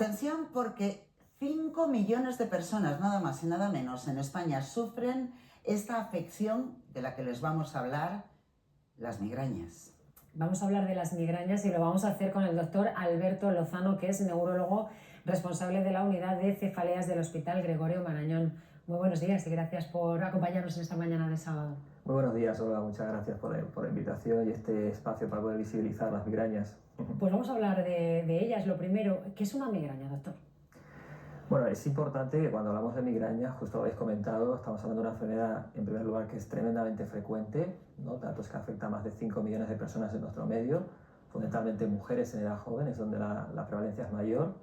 Atención, porque 5 millones de personas, nada más y nada menos, en España sufren esta afección de la que les vamos a hablar, las migrañas. Vamos a hablar de las migrañas y lo vamos a hacer con el doctor Alberto Lozano, que es neurólogo responsable de la unidad de cefaleas del Hospital Gregorio Marañón. Muy buenos días y gracias por acompañarnos en esta mañana de sábado. Muy buenos días, Olga. Muchas gracias por la invitación y este espacio para poder visibilizar las migrañas. Pues vamos a hablar de ellas. Lo primero, ¿qué es una migraña, doctor? Bueno, es importante que cuando hablamos de migraña, justo lo habéis comentado, estamos hablando de una enfermedad, en primer lugar, que es tremendamente frecuente, ¿no? Datos que afecta a más de 5 millones de personas en nuestro medio, fundamentalmente mujeres en edad joven, es donde la prevalencia es mayor.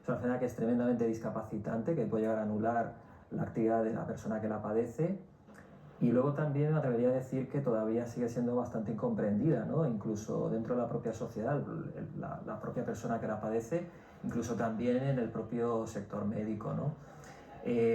Es una enfermedad que es tremendamente discapacitante, que puede llegar a anular la actividad de la persona que la padece. Y luego también me atrevería a decir que todavía sigue siendo bastante incomprendida, ¿no? Incluso dentro de la propia sociedad, la propia persona que la padece, incluso también en el propio sector médico, ¿no?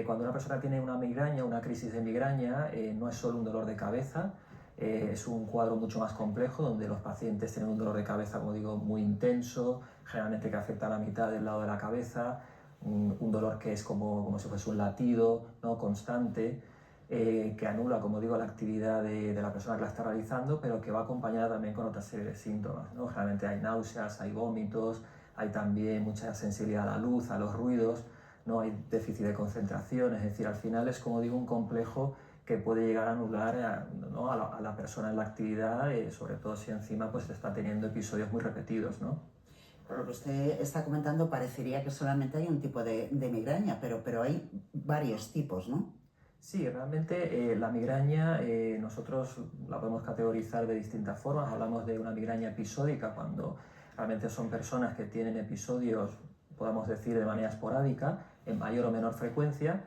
Cuando una persona tiene una migraña, una crisis de migraña, no es solo un dolor de cabeza, es un cuadro mucho más complejo donde los pacientes tienen un dolor de cabeza, como digo, muy intenso, generalmente que afecta a la mitad del lado de la cabeza, un dolor que es como si fuese un latido, ¿no? Constante. Que anula, como digo, la actividad de la persona que la está realizando, pero que va acompañada también con otra serie de síntomas, ¿no? Generalmente hay náuseas, hay vómitos, hay también mucha sensibilidad a la luz, a los ruidos, ¿no? Hay déficit de concentración, es decir, al final es, como digo, un complejo que puede llegar a anular ¿no? a la persona en la actividad, sobre todo si encima pues, está teniendo episodios muy repetidos, ¿no? Por lo que usted está comentando, parecería que solamente hay un tipo de migraña, pero hay varios tipos, ¿no? Sí, realmente la migraña nosotros la podemos categorizar de distintas formas. Hablamos de una migraña episódica cuando realmente son personas que tienen episodios, podemos decir, de manera esporádica, en mayor o menor frecuencia.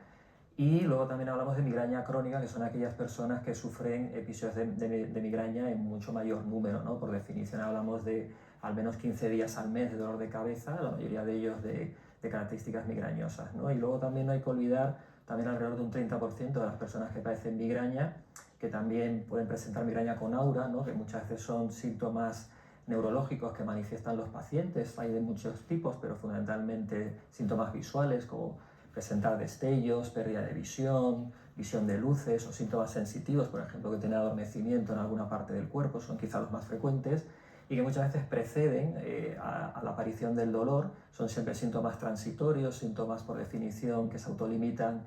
Y luego también hablamos de migraña crónica, que son aquellas personas que sufren episodios de migraña en mucho mayor número, ¿no? Por definición hablamos de al menos 15 días al mes de dolor de cabeza, la mayoría de ellos de características migrañosas, ¿no? Y luego también no hay que olvidar también alrededor de un 30% de las personas que padecen migraña, que también pueden presentar migraña con aura, ¿no? Que muchas veces son síntomas neurológicos que manifiestan los pacientes. Hay de muchos tipos, pero fundamentalmente síntomas visuales como presentar destellos, pérdida de visión, visión de luces o síntomas sensitivos, por ejemplo, que tiene adormecimiento en alguna parte del cuerpo, son quizá los más frecuentes y que muchas veces preceden a la aparición del dolor. Son siempre síntomas transitorios, síntomas por definición que se autolimitan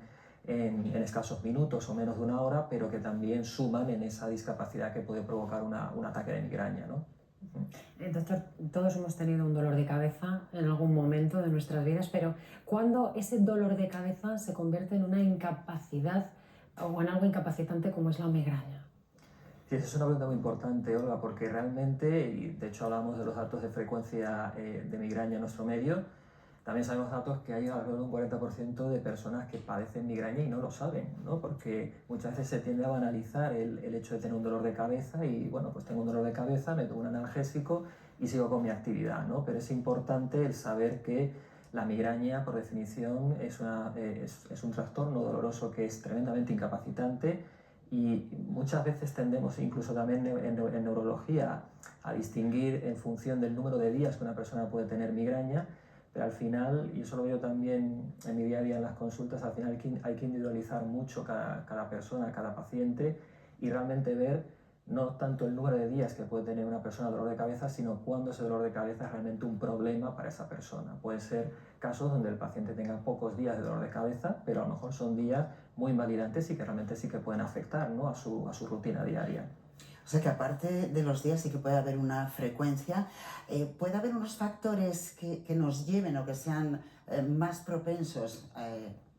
en escasos minutos o menos de una hora, pero que también suman en esa discapacidad que puede provocar un ataque de migraña, ¿no? Doctor, todos hemos tenido un dolor de cabeza en algún momento de nuestras vidas, pero ¿cuándo ese dolor de cabeza se convierte en una incapacidad o en algo incapacitante como es la migraña? Sí, esa es una pregunta muy importante, Olga, porque realmente, y de hecho hablamos de los datos de frecuencia de migraña en nuestro medio, también sabemos datos que hay alrededor de un 40% de personas que padecen migraña y no lo saben, ¿no? Porque muchas veces se tiende a banalizar el hecho de tener un dolor de cabeza y, bueno, pues tengo un dolor de cabeza, me tomo un analgésico y sigo con mi actividad, ¿no? Pero es importante el saber que la migraña, por definición, es un trastorno doloroso que es tremendamente incapacitante y muchas veces tendemos, incluso también en neurología, a distinguir en función del número de días que una persona puede tener migraña, pero al final, y eso lo veo también en mi día a día en las consultas, al final hay que individualizar mucho cada persona, cada paciente y realmente ver no tanto el número de días que puede tener una persona dolor de cabeza, sino cuándo ese dolor de cabeza es realmente un problema para esa persona. Pueden ser casos donde el paciente tenga pocos días de dolor de cabeza, pero a lo mejor son días muy invalidantes y que realmente sí que pueden afectar, ¿no? a su rutina diaria. O sea que aparte de los días sí que puede haber una frecuencia, puede haber unos factores que nos lleven o que sean más propensos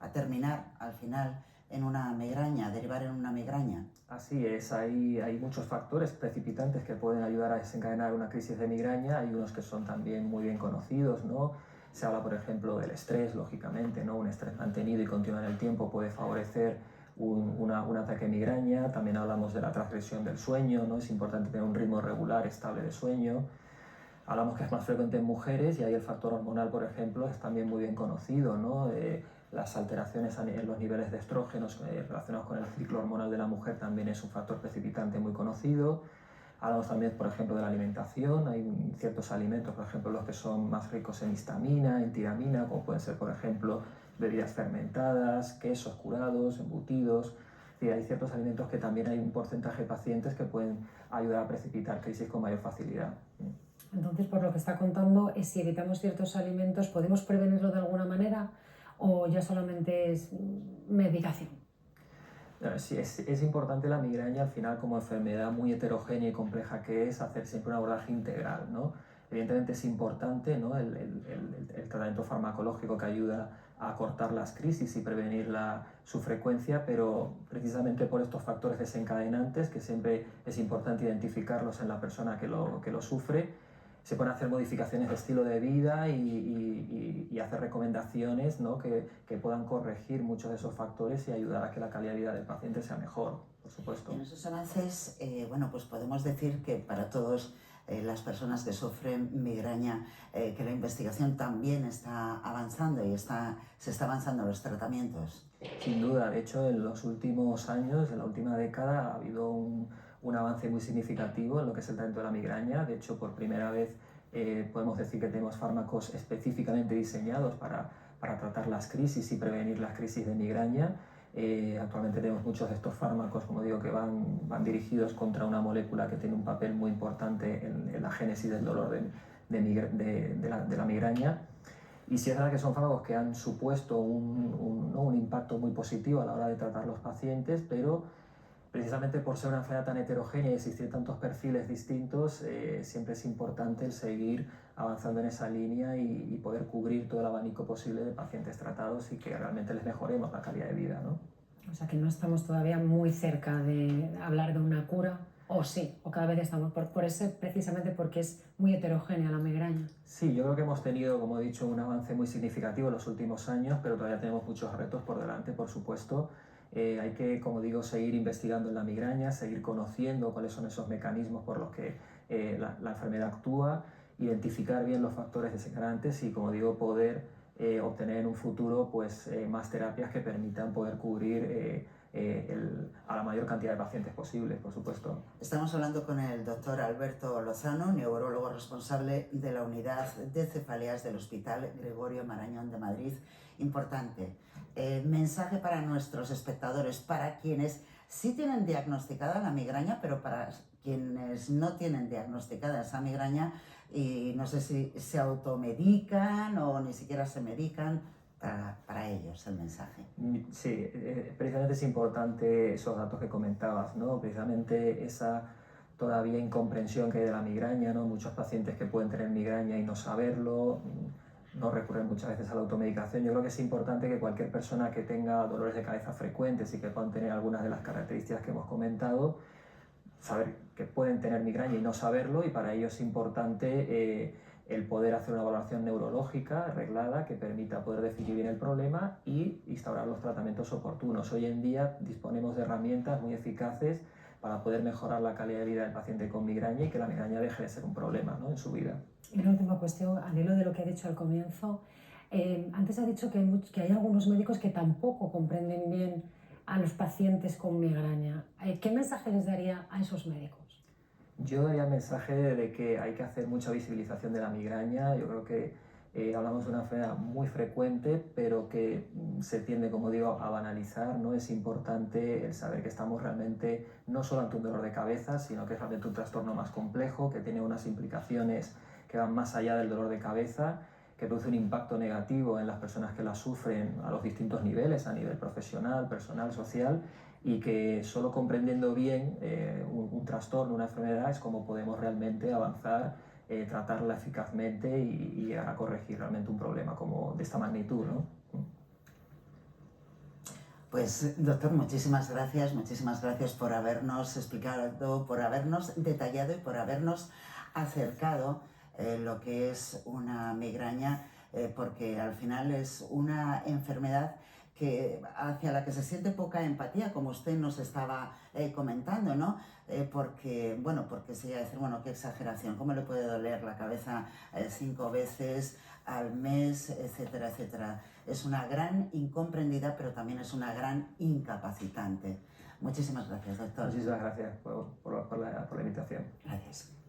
a terminar al final en una migraña, a derivar en una migraña. Así es, hay muchos factores precipitantes que pueden ayudar a desencadenar una crisis de migraña, hay unos que son también muy bien conocidos, ¿no? Se habla, por ejemplo, del estrés, lógicamente, ¿no? Un estrés mantenido y continuo en el tiempo puede favorecer un ataque de migraña. También hablamos de la transgresión del sueño, ¿no? Es importante tener un ritmo regular, estable de sueño. Hablamos que es más frecuente en mujeres y ahí el factor hormonal, por ejemplo, es también muy bien conocido, ¿no? Las alteraciones en los niveles de estrógenos relacionados con el ciclo hormonal de la mujer también es un factor precipitante muy conocido. Hablamos también, por ejemplo, de la alimentación. Hay ciertos alimentos, por ejemplo, los que son más ricos en histamina, en tiramina, como pueden ser, por ejemplo, bebidas fermentadas, quesos curados, embutidos. Y hay ciertos alimentos que también hay un porcentaje de pacientes que pueden ayudar a precipitar crisis con mayor facilidad. Entonces, por lo que está contando, es si evitamos ciertos alimentos, ¿podemos prevenirlo de alguna manera o ya solamente es medicación? Sí, es importante la migraña al final como enfermedad muy heterogénea y compleja que es, hacer siempre un abordaje integral, ¿no? Evidentemente es importante, ¿no? el tratamiento farmacológico que ayuda a cortar las crisis y prevenir su frecuencia, pero precisamente por estos factores desencadenantes, que siempre es importante identificarlos en la persona que lo sufre, se pueden hacer modificaciones de estilo de vida y hacer recomendaciones, ¿no? que puedan corregir muchos de esos factores y ayudar a que la calidad de vida del paciente sea mejor, por supuesto. En esos avances, bueno, pues podemos decir que para todas las personas que sufren migraña, que la investigación también está avanzando y se está avanzando en los tratamientos. Sin duda, de hecho, en los últimos años, en la última década, ha habido un avance muy significativo en lo que es el tratamiento de la migraña. De hecho, por primera vez podemos decir que tenemos fármacos específicamente diseñados para tratar las crisis y prevenir las crisis de migraña. Actualmente tenemos muchos de estos fármacos, como digo, que van dirigidos contra una molécula que tiene un papel muy importante en la génesis del dolor de la migraña. Y sí es verdad que son fármacos que han supuesto un impacto muy positivo a la hora de tratar los pacientes, pero precisamente por ser una enfermedad tan heterogénea y existir tantos perfiles distintos, siempre es importante el seguir avanzando en esa línea y poder cubrir todo el abanico posible de pacientes tratados y que realmente les mejoremos la calidad de vida, ¿no? O sea que no estamos todavía muy cerca de hablar de una cura, o sí, o cada vez estamos, por eso, precisamente porque es muy heterogénea la migraña. Sí, yo creo que hemos tenido, como he dicho, un avance muy significativo en los últimos años, pero todavía tenemos muchos retos por delante, por supuesto. Hay que, como digo, seguir investigando en la migraña, seguir conociendo cuáles son esos mecanismos por los que la enfermedad actúa, identificar bien los factores desencadenantes y, como digo, poder obtener en un futuro pues, más terapias que permitan poder cubrir a la mayor cantidad de pacientes posible, por supuesto. Estamos hablando con el doctor Alberto Lozano, neurólogo responsable de la unidad de cefaleas del Hospital Gregorio Marañón de Madrid. Importante, mensaje para nuestros espectadores, para quienes sí tienen diagnosticada la migraña, pero para quienes no tienen diagnosticada esa migraña y no sé si se automedican o ni siquiera se medican. Para ellos el mensaje. Sí, precisamente es importante esos datos que comentabas, ¿no? Precisamente esa todavía incomprensión que hay de la migraña, ¿no? Muchos pacientes que pueden tener migraña y no saberlo, no recurren muchas veces a la automedicación. Yo creo que es importante que cualquier persona que tenga dolores de cabeza frecuentes y que puedan tener algunas de las características que hemos comentado, saber que pueden tener migraña y no saberlo, y para ello es importante el poder hacer una valoración neurológica arreglada que permita poder definir bien el problema y instaurar los tratamientos oportunos. Hoy en día disponemos de herramientas muy eficaces para poder mejorar la calidad de vida del paciente con migraña y que la migraña deje de ser un problema, ¿no?, en su vida. Y una última cuestión, al hilo de lo que ha dicho al comienzo, antes ha dicho que hay algunos médicos que tampoco comprenden bien a los pacientes con migraña. ¿Qué mensaje les daría a esos médicos? Yo daría el mensaje de que hay que hacer mucha visibilización de la migraña. Yo creo que hablamos de una enfermedad muy frecuente, pero que se tiende, como digo, a banalizar, ¿no? Es importante el saber que estamos realmente no solo ante un dolor de cabeza, sino que es realmente un trastorno más complejo, que tiene unas implicaciones que van más allá del dolor de cabeza, que produce un impacto negativo en las personas que la sufren a los distintos niveles, a nivel profesional, personal, social, y que solo comprendiendo bien un trastorno, una enfermedad, es como podemos realmente avanzar, tratarla eficazmente y llegar a corregir realmente un problema como de esta magnitud, ¿no? Pues doctor, muchísimas gracias por habernos explicado, por habernos detallado y por habernos acercado lo que es una migraña, porque al final es una enfermedad hacia la que se siente poca empatía, como usted nos estaba comentando, ¿no? Porque se iba a decir, bueno, qué exageración, ¿cómo le puede doler la cabeza 5 veces al mes, etcétera, etcétera? Es una gran incomprendida, pero también es una gran incapacitante. Muchísimas gracias, doctor. Muchísimas gracias por la invitación. Gracias.